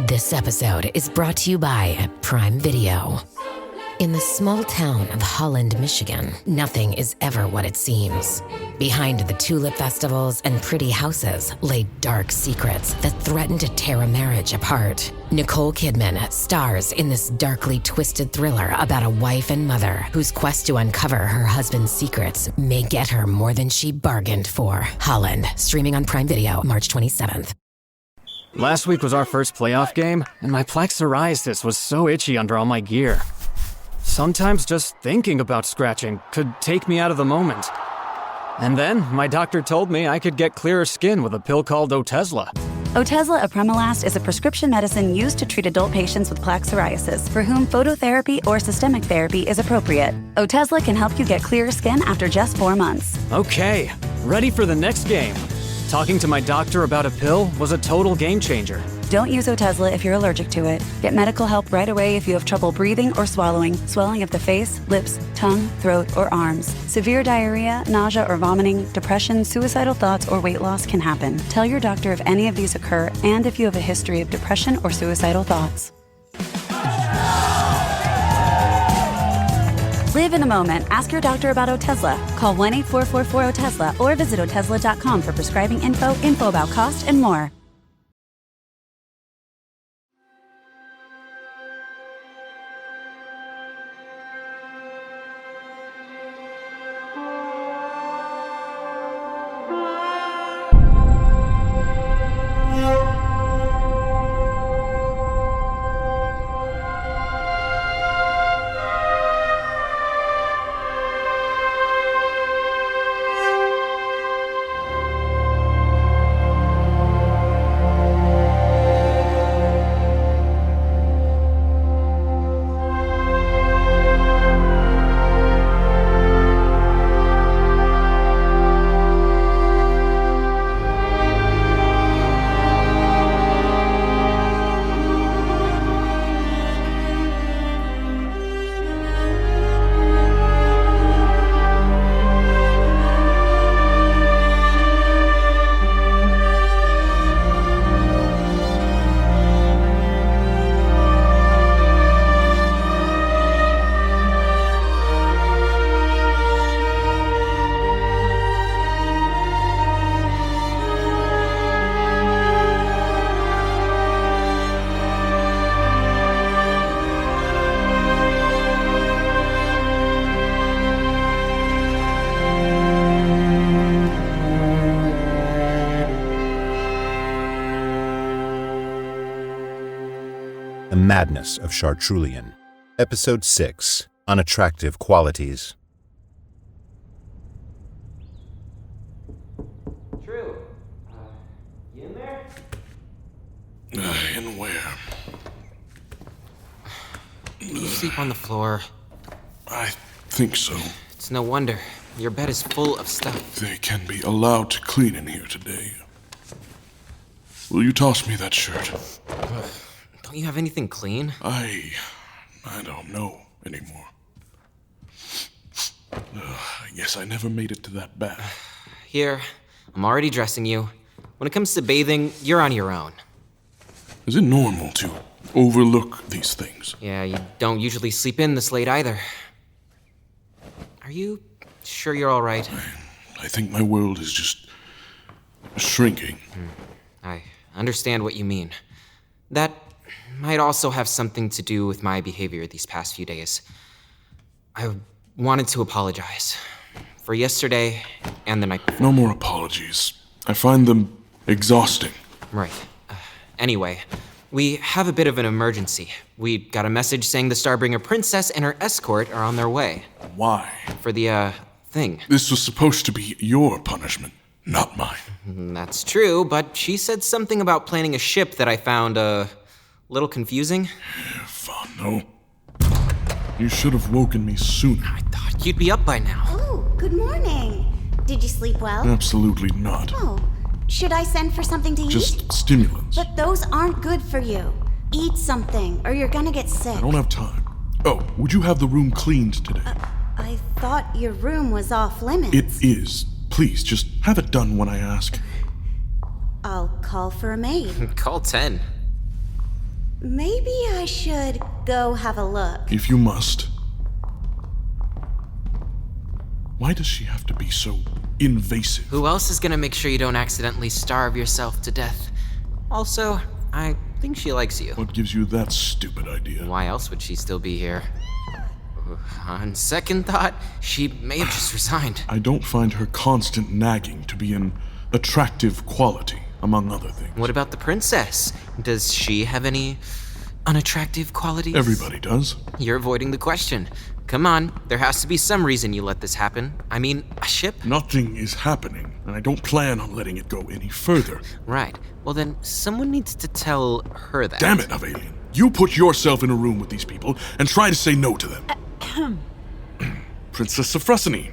This episode is brought to you by Prime Video. In the small town of Holland, Michigan, nothing is ever what it seems. Behind the tulip festivals and pretty houses lay dark secrets that threaten to tear a marriage apart. Nicole Kidman stars in this darkly twisted thriller about a wife and mother whose quest to uncover her husband's secrets may get her more than she bargained for. Holland, streaming on Prime Video, March 27th. Last week was our first playoff game, and my plaque psoriasis was so itchy under all my gear. Sometimes just thinking about scratching could take me out of the moment. And then my doctor told me I could get clearer skin with a pill called Otezla. Otezla apremilast is a prescription medicine used to treat adult patients with plaque psoriasis for whom phototherapy or systemic therapy is appropriate. Otezla can help you get clearer skin after just 4 months. Okay, ready for the next game. Talking to my doctor about a pill was a total game changer. Don't use Otezla if you're allergic to it. Get medical help right away if you have trouble breathing or swallowing, swelling of the face, lips, tongue, throat, or arms. Severe diarrhea, nausea or vomiting, depression, suicidal thoughts, or weight loss can happen. Tell your doctor if any of these occur and if you have a history of depression or suicidal thoughts. Live in the moment. Ask your doctor about Otezla. Call 1-8444-OTEZLA or visit Otezla.com for prescribing info about cost, and more. The Madness of Chartrulean, Episode 6, Unattractive Qualities. True. You in there? In where? You sleep on the floor. I think so. It's no wonder. Your bed is full of stuff. They can be allowed to clean in here today. Will you toss me that shirt? Don't you have anything clean? I don't know anymore. I guess I never made it to that bath. Here, I'm already dressing you. When it comes to bathing, you're on your own. Is it normal to overlook these things? Yeah, you don't usually sleep in this late either. Are you sure you're all right? I think my world is just shrinking. I understand what you mean. That might also have something to do with my behavior these past few days. I wanted to apologize for yesterday and the night before. No more apologies. I find them exhausting. Right. Anyway, we have a bit of an emergency. We got a message saying the Starbringer princess and her escort are on their way. Why? For the, thing. This was supposed to be your punishment, not mine. That's true, but she said something about planning a ship that I found, little confusing. Fun, no. You should have woken me sooner. I thought you'd be up by now. Oh, good morning. Did you sleep well? Absolutely not. Oh, should I send for something to eat? Just stimulants. But those aren't good for you. Eat something, or you're gonna get sick. I don't have time. Oh, would you have the room cleaned today? I thought your room was off limits. It is. Please, just have it done when I ask. I'll call for a maid. Call 10. Maybe I should go have a look. If you must. Why does she have to be so invasive? Who else is gonna make sure you don't accidentally starve yourself to death? Also, I think she likes you. What gives you that stupid idea? Why else would she still be here? On second thought, she may have just resigned. I don't find her constant nagging to be an attractive quality, among other things. What about the princess? Does she have any unattractive qualities? Everybody does. You're avoiding the question. Come on, there has to be some reason you let this happen. I mean, a ship? Nothing is happening, and I don't plan on letting it go any further. Right. Well then, someone needs to tell her that. Damn it, Havelion. You put yourself in a room with these people and try to say no to them. Princess Sophrosyne,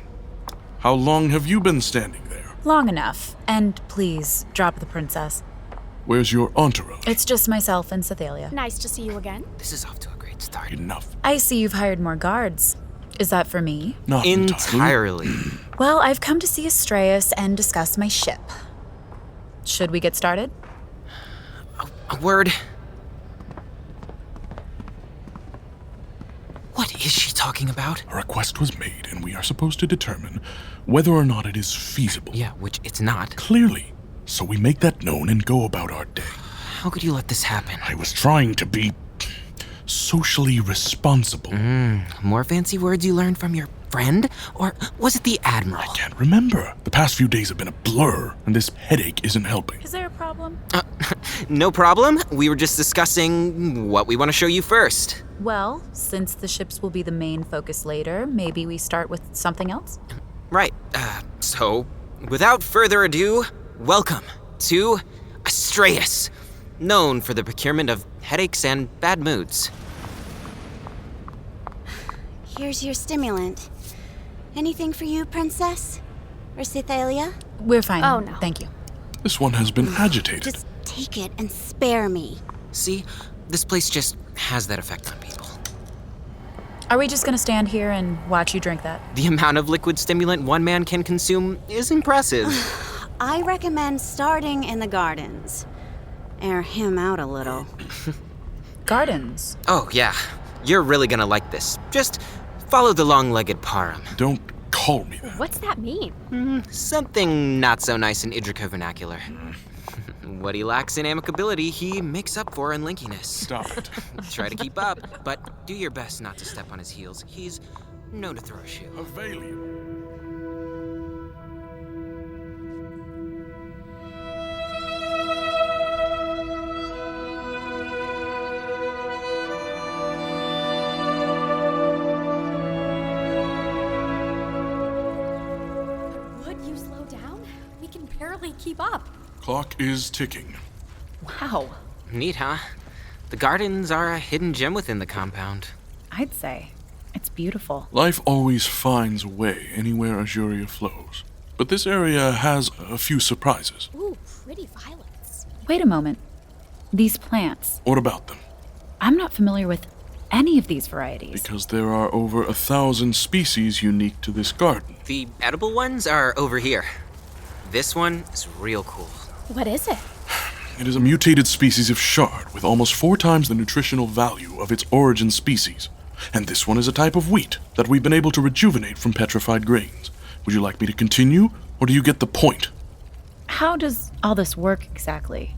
how long have you been standing there? Long enough. And please, drop the princess. Where's your entourage? It's just myself and Cythaelia. Nice to see you again. This is off to a great start. Enough. I see you've hired more guards. Is that for me? Not Entirely. Well, I've come to see Astreus and discuss my ship. Should we get started? A word. What is she talking about? A request was made, and we are supposed to determine whether or not it is feasible. Yeah, which it's not. Clearly. So we make that known and go about our day. How could you let this happen? I was trying to be socially responsible. More fancy words you learned from your friend? Or was it the Admiral? I can't remember. The past few days have been a blur, and this headache isn't helping. Is there a problem? No problem. We were just discussing what we want to show you first. Well, since the ships will be the main focus later, maybe we start with something else? Right. So, without further ado, welcome to Astreus, known for the procurement of headaches and bad moods. Here's your stimulant. Anything for you, Princess? Or Cythaelia? We're fine. Oh, no. Thank you. This one has been agitated. Just take it and spare me. See, this place just has that effect on people. Are we just gonna stand here and watch you drink that? The amount of liquid stimulant one man can consume is impressive. I recommend starting in the gardens. Air him out a little. Gardens? Oh, yeah. You're really gonna like this. Just follow the long-legged parum. Don't call me that. What's that mean? Something not so nice in Idrica vernacular. What he lacks in amicability, he makes up for in linkiness. Stop it. Try to keep up, but do your best not to step on his heels. He's known to throw a shoe. Havelion. Would you slow down? We can barely keep up. Clock is ticking. Wow. Neat, huh? The gardens are a hidden gem within the compound. I'd say. It's beautiful. Life always finds a way anywhere Azuria flows. But this area has a few surprises. Ooh, pretty violets. Wait a moment. These plants. What about them? I'm not familiar with any of these varieties. Because there are over 1,000 species unique to this garden. The edible ones are over here. This one is real cool. What is it? It is a mutated species of shard with almost 4 times the nutritional value of its origin species. And this one is a type of wheat that we've been able to rejuvenate from petrified grains. Would you like me to continue, or do you get the point? How does all this work exactly?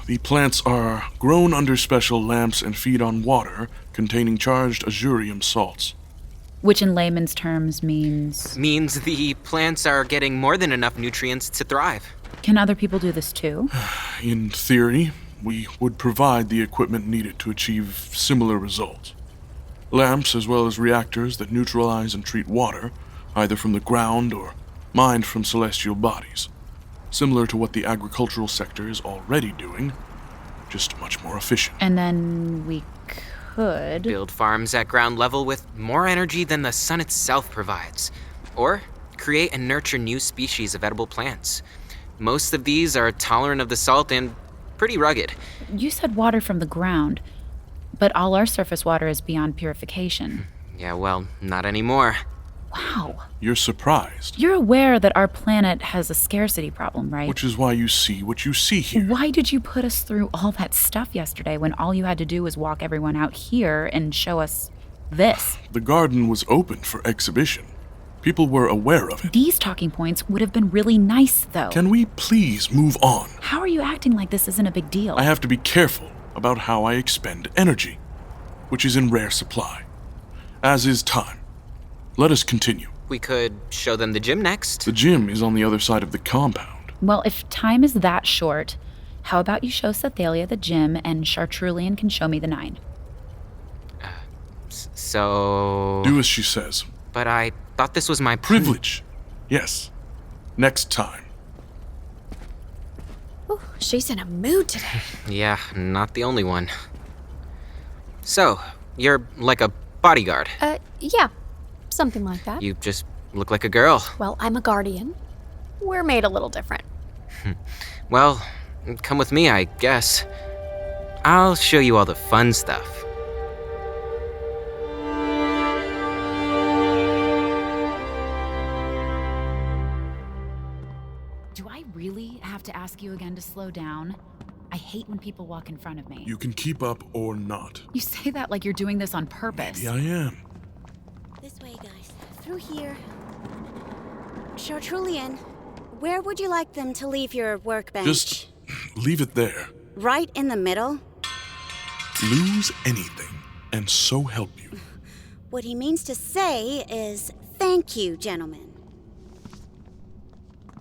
The plants are grown under special lamps and feed on water containing charged azurium salts. Which in layman's terms means... Means the plants are getting more than enough nutrients to thrive. Can other people do this too? In theory, we would provide the equipment needed to achieve similar results. Lamps as well as reactors that neutralize and treat water, either from the ground or mined from celestial bodies. Similar to what the agricultural sector is already doing, just much more efficient. And then we could... Build farms at ground level with more energy than the sun itself provides. Or create and nurture new species of edible plants. Most of these are tolerant of the salt and pretty rugged. You said water from the ground, but all our surface water is beyond purification. Yeah, well, not anymore. Wow. You're surprised. You're aware that our planet has a scarcity problem, right? Which is why you see what you see here. Why did you put us through all that stuff yesterday when all you had to do was walk everyone out here and show us this? The garden was open for exhibition. People were aware of it. These talking points would have been really nice, though. Can we please move on? How are you acting like this isn't a big deal? I have to be careful about how I expend energy, which is in rare supply, as is time. Let us continue. We could show them the gym next. The gym is on the other side of the compound. Well, if time is that short, how about you show Cythaelia the gym and Chartrulean can show me the 9? So... Do as she says. But I thought this was my... Privilege. Yes. Next time. Ooh, she's in a mood today. Yeah, not the only one. So, you're like a bodyguard. Yeah. Something like that. You just look like a girl. Well, I'm a guardian. We're made a little different. Well, come with me, I guess. I'll show you all the fun stuff. Do I really have to ask you again to slow down? I hate when people walk in front of me. You can keep up or not. You say that like you're doing this on purpose. Maybe I am. This way, guys. Through here. Chartrulean, where would you like them to leave your workbench? Just leave it there. Right in the middle? Lose anything, and so help you. What he means to say is, thank you, gentlemen.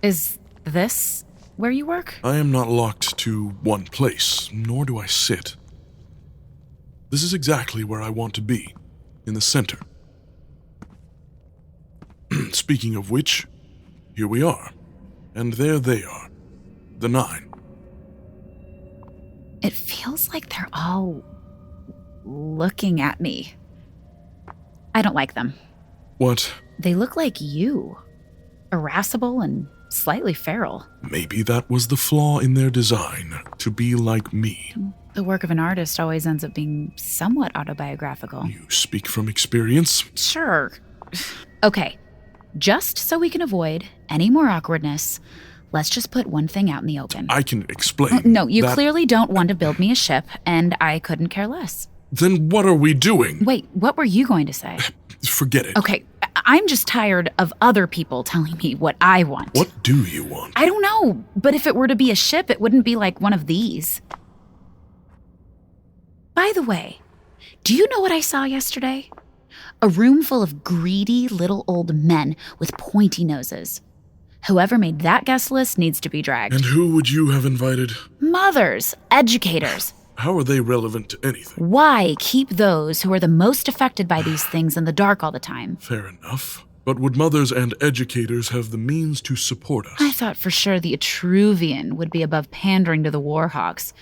Is this where you work? I am not locked to one place, nor do I sit. This is exactly where I want to be, in the center. Speaking of which, here we are. And there they are. The 9. It feels like they're all looking at me. I don't like them. What? They look like you. Irascible and slightly feral. Maybe that was the flaw in their design, to be like me. The work of an artist always ends up being somewhat autobiographical. You speak from experience? Sure. Okay. Just so we can avoid any more awkwardness, let's just put one thing out in the open. I can explain. No, you clearly don't want to build me a ship, and I couldn't care less. Then what are we doing? Wait, what were you going to say? Forget it. Okay, I'm just tired of other people telling me what I want. What do you want? I don't know, but if it were to be a ship, it wouldn't be like one of these. By the way, do you know what I saw yesterday? A room full of greedy little old men with pointy noses. Whoever made that guest list needs to be dragged. And who would you have invited? Mothers, educators. How are they relevant to anything? Why keep those who are the most affected by these things in the dark all the time? Fair enough. But would mothers and educators have the means to support us? I thought for sure the Etruvian would be above pandering to the Warhawks.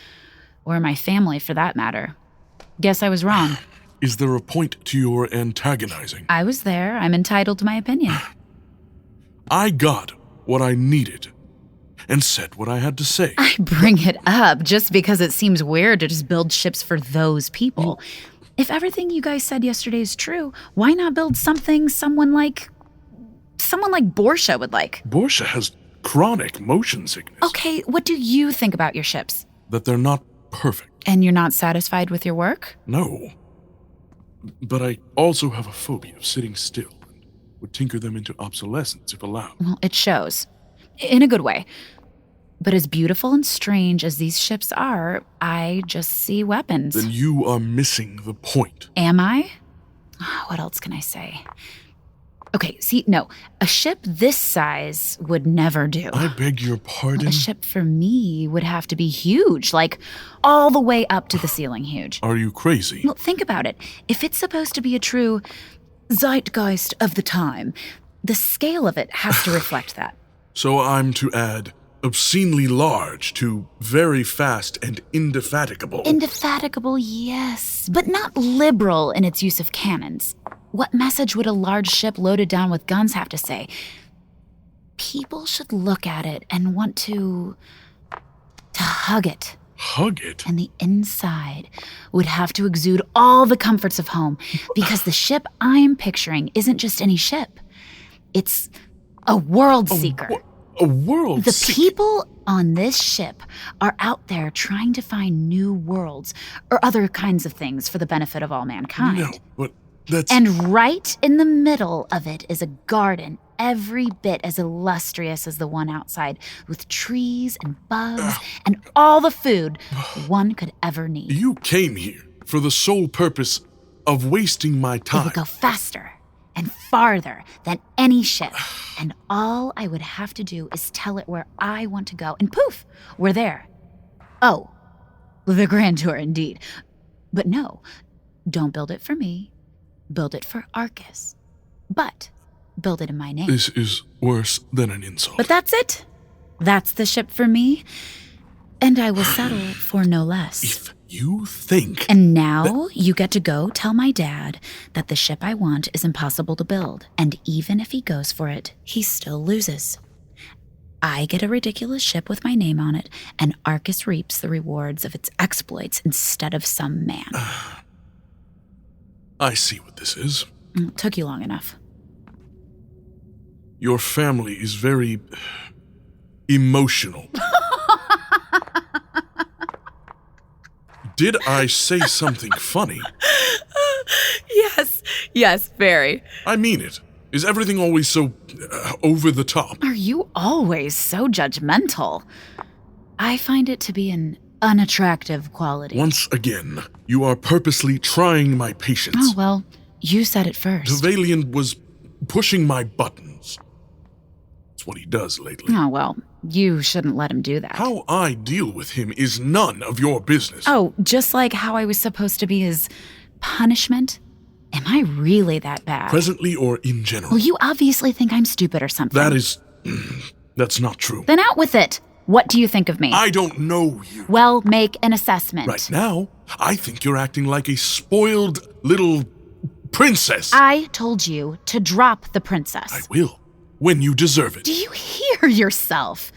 Or my family, for that matter. Guess I was wrong. Is there a point to your antagonizing? I was there. I'm entitled to my opinion. I got what I needed and said what I had to say. I bring it up just because it seems weird to just build ships for those people. If everything you guys said yesterday is true, why not build something someone like Borsha would like? Borsha has chronic motion sickness. Okay, what do you think about your ships? That they're not perfect. And you're not satisfied with your work? No. But I also have a phobia of sitting still and would tinker them into obsolescence if allowed. Well, it shows. In a good way. But as beautiful and strange as these ships are, I just see weapons. Then you are missing the point. Am I? What else can I say? Okay, see, no. A ship this size would never do. I beg your pardon? A ship for me would have to be huge, like all the way up to the ceiling huge. Are you crazy? Well, think about it. If it's supposed to be a true zeitgeist of the time, the scale of it has to reflect that. So I'm to add obscenely large to very fast and indefatigable. Indefatigable, yes, but not liberal in its use of cannons. What message would a large ship loaded down with guns have to say? People should look at it and want to hug it. Hug it? And the inside would have to exude all the comforts of home, because the ship I'm picturing isn't just any ship. It's a world seeker. A world The seeker? people on this ship are out there trying to find new worlds or other kinds of things for the benefit of all mankind. No, but that's... And right in the middle of it is a garden every bit as illustrious as the one outside, with trees and bugs and all the food one could ever need. You came here for the sole purpose of wasting my It time. would go faster and farther than any ship, and all I would have to do is tell it where I want to go, and poof, we're there. Oh, the grand tour indeed. But no, don't build it for me. Build it for Arcus. But build it in my name. This is worse than an insult. But that's it. That's the ship for me. And I will settle for no less. If you think... And now you get to go tell my dad that the ship I want is impossible to build. And even if he goes for it, he still loses. I get a ridiculous ship with my name on it, and Arcus reaps the rewards of its exploits instead of some man. I see what this is. It took you long enough. Your family is very... emotional. Did I say something funny? Yes, very. I mean it. Is everything always so over the top? Are you always so judgmental? I find it to be an unattractive quality. Once again, you are purposely trying my patience. Oh, well, you said it first. Havelion was pushing my buttons. That's what he does lately. Oh, well, you shouldn't let him do that. How I deal with him is none of your business. Oh, just like how I was supposed to be his punishment? Am I really that bad? Presently or in general? Well, you obviously think I'm stupid or something. That is... that's not true. Then out with it. What do you think of me? I don't know you. Well, make an assessment. Right now, I think you're acting like a spoiled little princess. I told you to drop the princess. I will, when you deserve it. Do you hear yourself?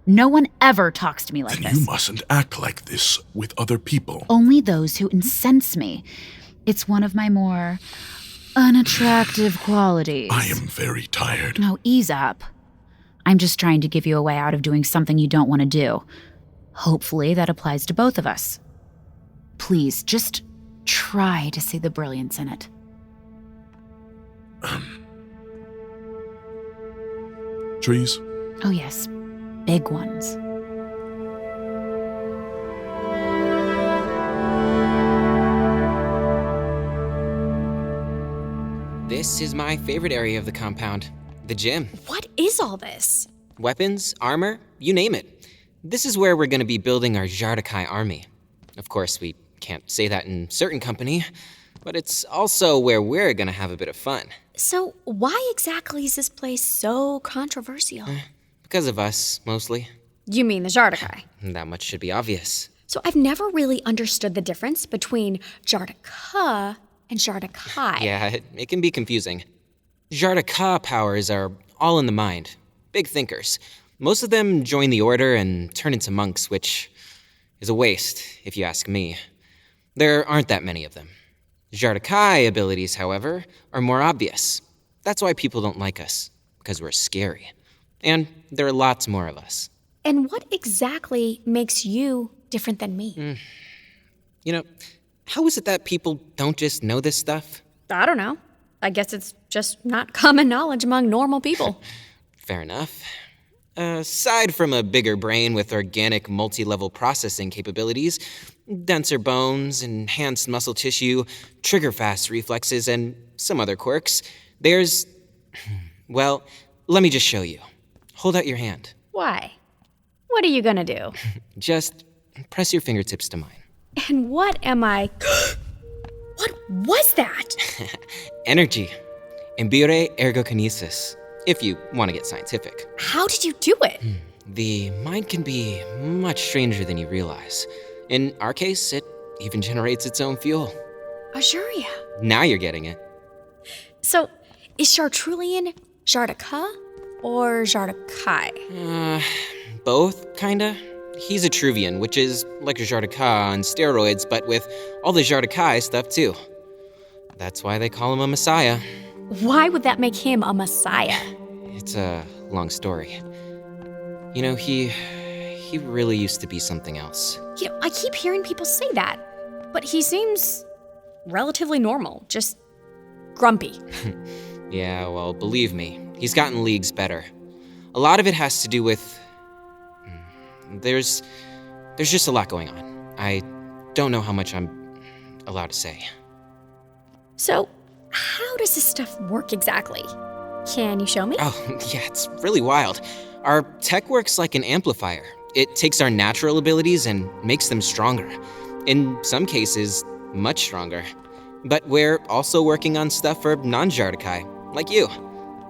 No one ever talks to me like Then this. you mustn't act like this with other people. Only those who incense me. It's one of my more unattractive qualities. I am very tired. No, ease up. I'm just trying to give you a way out of doing something you don't want to do. Hopefully that applies to both of us. Please, just try to see the brilliance in it. Trees? Oh yes, big ones. This is my favorite area of the compound, the gym. What is all this? Weapons, armor, you name it. This is where we're going to be building our Jardakai army. Of course, we can't say that in certain company, but it's also where we're going to have a bit of fun. So, why exactly is this place so controversial? Because of us, mostly. You mean the Jardakai? That much should be obvious. So I've never really understood the difference between Jardaka and Jardakai. Yeah, it can be confusing. Jardaka powers are all in the mind. Big thinkers. Most of them join the order and turn into monks, which is a waste, if you ask me. There aren't that many of them. Jardakai abilities, however, are more obvious. That's why people don't like us, because we're scary. And there are lots more of us. And what exactly makes you different than me? You know, how is it that people don't just know this stuff? I don't know. I guess it's just not common knowledge among normal people. Fair enough. Aside from a bigger brain with organic multi-level processing capabilities, denser bones, enhanced muscle tissue, trigger-fast reflexes, and some other quirks, there's... well, let me just show you. Hold out your hand. Why? What are you gonna do? Just press your fingertips to mine. And what am I... What was that? Energy. Imbire ergokinesis, if you want to get scientific. How did you do it? The mind can be much stranger than you realize. In our case, it even generates its own fuel. Azuria. Now you're getting it. So, is Chartrulean Jardaka or Jardakai? Both, kinda. He's a Truvian, which is like a Jardaka on steroids, but with all the Jardakai stuff too. That's why they call him a messiah. Why would that make him a messiah? It's a long story. You know, he really used to be something else. You know, I keep hearing people say that, but he seems relatively normal, just grumpy. Yeah, well, believe me, he's gotten leagues better. A lot of it has to do with... There's just a lot going on. I don't know how much I'm allowed to say. So, how does this stuff work exactly? Can you show me? Oh, yeah, it's really wild. Our tech works like an amplifier. It takes our natural abilities and makes them stronger. In some cases, much stronger. But we're also working on stuff for non-Jardakai, like you.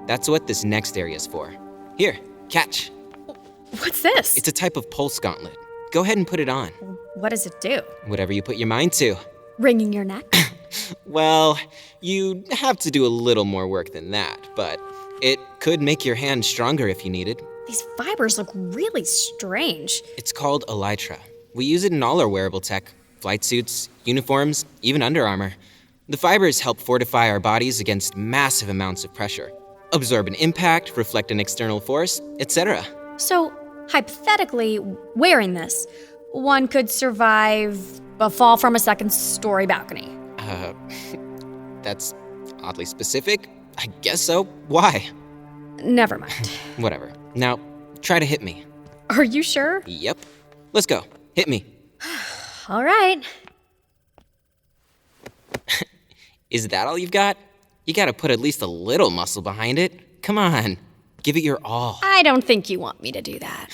That's what this next area is for. Here, catch. What's this? It's a type of pulse gauntlet. Go ahead and put it on. What does it do? Whatever you put your mind to. Wringing your neck? Well, you have to do a little more work than that, but it could make your hand stronger if you needed. These fibers look really strange. It's called elytra. We use it in all our wearable tech. Flight suits, uniforms, even under armor. The fibers help fortify our bodies against massive amounts of pressure, absorb an impact, reflect an external force, etc. So, hypothetically, wearing this, one could survive a fall from a second-story balcony. That's oddly specific. I guess so. Why? Never mind. Whatever. Now, try to hit me. Are you sure? Yep. Let's go. Hit me. All right. Is that all you've got? You gotta put at least a little muscle behind it. Come on. Give it your all. I don't think you want me to do that.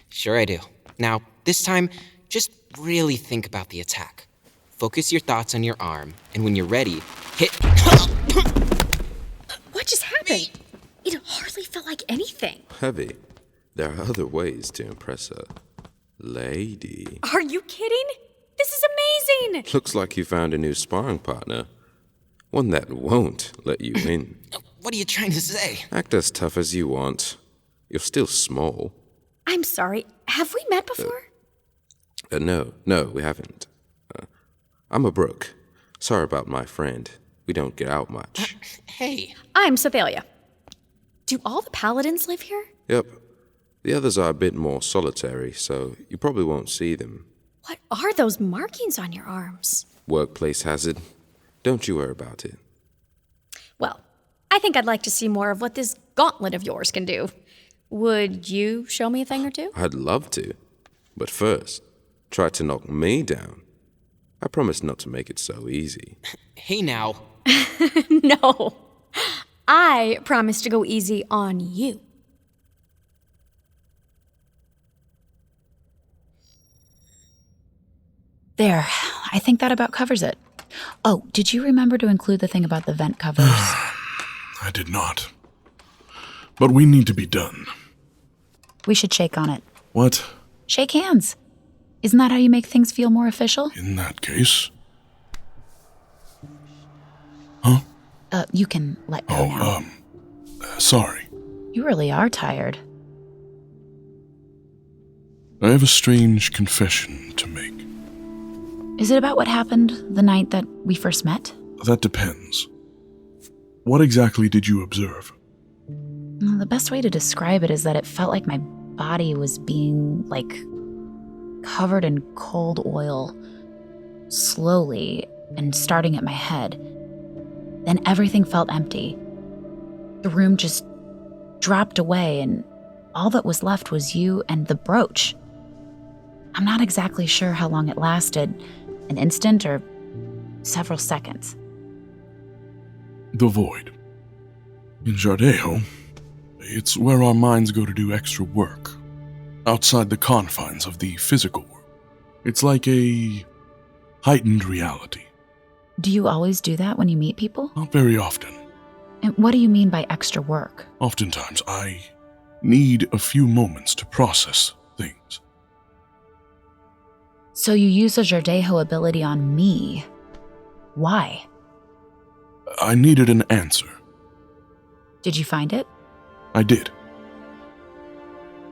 Sure I do. Now, this time, just really think about the attack. Focus your thoughts on your arm, and when you're ready, hit... What just happened? It hardly felt like anything. Heavy. There are other ways to impress a lady. Are you kidding? This is amazing! Looks like you found a new sparring partner. One that won't let you in. What are you trying to say? Act as tough as you want. You're still small. I'm sorry. Have we met before? No, we haven't. I'm a Brook. Sorry about my friend. We don't get out much. Hey. I'm Cythaelia. Do all the paladins live here? Yep. The others are a bit more solitary, so you probably won't see them. What are those markings on your arms? Workplace hazard. Don't you worry about it. Well, I think I'd like to see more of what this gauntlet of yours can do. Would you show me a thing or two? I'd love to. But first, try to knock me down. I promise not to make it so easy. Hey now. No. I promise to go easy on you. There. I think that about covers it. Oh, did you remember to include the thing about the vent covers? I did not. But we need to be done. We should shake on it. What? Shake hands. Isn't that how you make things feel more official? In that case. Huh? You can let go now. Sorry. You really are tired. I have a strange confession to make. Is it about what happened the night that we first met? That depends. What exactly did you observe? The best way to describe it is that it felt like my body was being, covered in cold oil, slowly, and starting at my head. Then everything felt empty. The room just dropped away, and all that was left was you and the brooch. I'm not exactly sure how long it lasted, an instant or several seconds. The void. In Jardejo, it's where our minds go to do extra work, outside the confines of the physical world. It's like a heightened reality. Do you always do that when you meet people? Not very often. And what do you mean by extra work? Oftentimes, I need a few moments to process things. So you use a Jardejo ability on me. Why? I needed an answer. Did you find it? I did.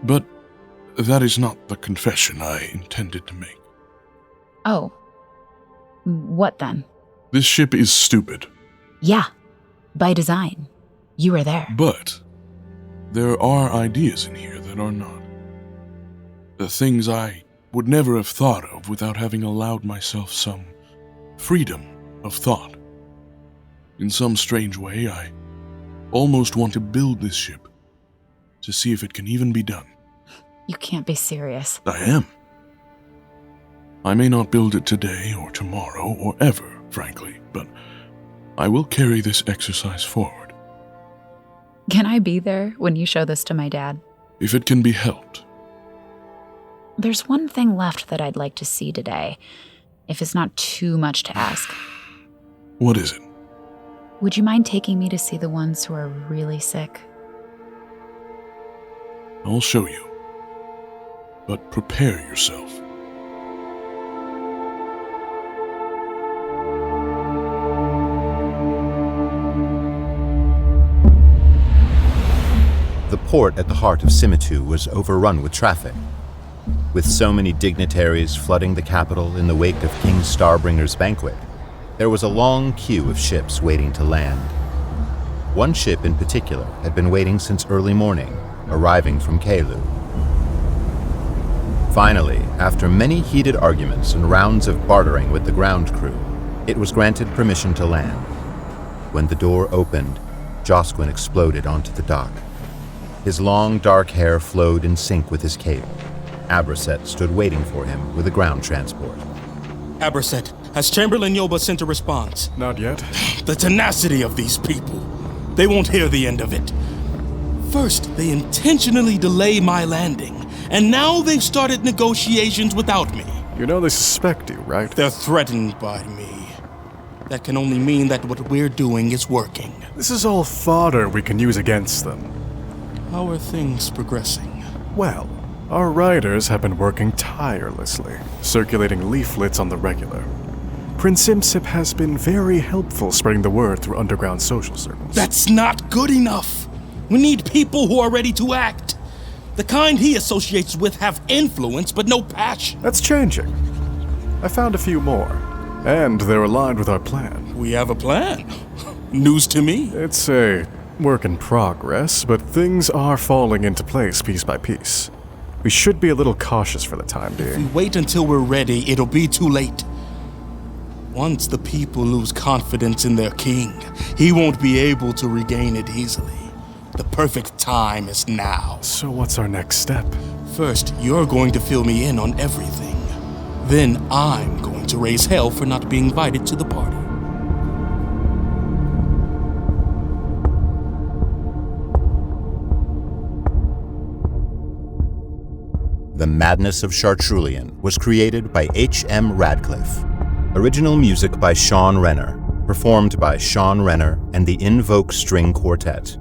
But that is not the confession I intended to make. Oh. What then? This ship is stupid. Yeah. By design. You were there. But There are ideas in here that are not. The things I would never have thought of without having allowed myself some freedom of thought. In some strange way, I almost want to build this ship to see if it can even be done. You can't be serious. I am. I may not build it today or tomorrow or ever, frankly, but I will carry this exercise forward. Can I be there when you show this to my dad? If it can be helped. There's one thing left that I'd like to see today, if it's not too much to ask. What is it? Would you mind taking me to see the ones who are really sick? I'll show you. But prepare yourself. The port at the heart of Simitu was overrun with traffic. With so many dignitaries flooding the capital in the wake of King Starbringer's banquet, there was a long queue of ships waiting to land. One ship in particular had been waiting since early morning, arriving from Kalu. Finally, after many heated arguments and rounds of bartering with the ground crew, it was granted permission to land. When the door opened, Josquin exploded onto the dock. His long, dark hair flowed in sync with his cape. Abraset stood waiting for him with a ground transport. Abraset, has Chamberlain Yoba sent a response? Not yet. The tenacity of these people. They won't hear the end of it. First, they intentionally delay my landing, and now they've started negotiations without me. You know they suspect you, right? They're threatened by me. That can only mean that what we're doing is working. This is all fodder we can use against them. How are things progressing? Well, our writers have been working tirelessly, circulating leaflets on the regular. Prince Imsip has been very helpful spreading the word through underground social circles. That's not good enough! We need people who are ready to act. The kind he associates with have influence, but no passion. That's changing. I found a few more, and they're aligned with our plan. We have a plan? News to me. It's a work in progress, but things are falling into place piece by piece. We should be a little cautious for the time being. If we wait until we're ready, it'll be too late. Once the people lose confidence in their king, he won't be able to regain it easily. The perfect time is now. So what's our next step? First, you're going to fill me in on everything. Then I'm going to raise hell for not being invited to the party. The Madness of Chartrulean was created by H.M. Radcliff. Original music by Sean Renner, performed by Sean Renner and the Invoke String Quartet.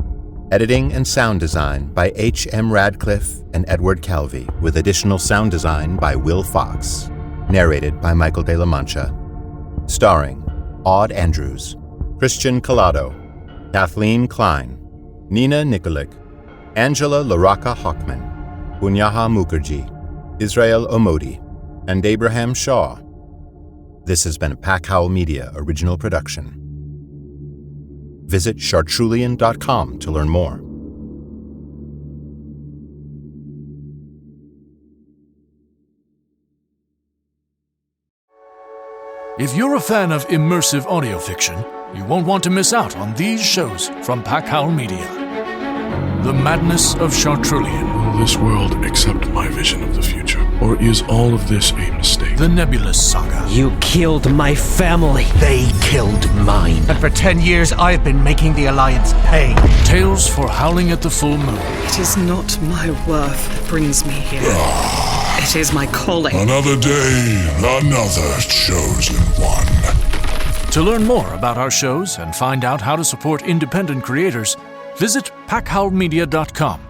Editing and sound design by H.M. Radcliff and Edward Calvi, with additional sound design by Will Fox. Narrated by Michael de la Mancha. Starring Aud Andrews, Christian Collado, Kathleen Klein, Nina Nikolic, Angela LaRocca Hochman, Punyaha Mukherjee, Israel Omodi, and Abraham Shaw. This has been a Pack Howl Media original production. Visit Chartrulean.com to learn more. If you're a fan of immersive audio fiction, you won't want to miss out on these shows from Pack Howl Media. The Madness of Chartrulean. Will this world accept my vision of the future? Or is all of this a mistake? The Nebulous Saga. You killed my family. They killed mine. And for 10 years, I've been making the Alliance pay. Tales for Howling at the Full Moon. It is not my worth that brings me here. It is my calling. Another day, another chosen one. To learn more about our shows and find out how to support independent creators, visit packhowlmedia.com.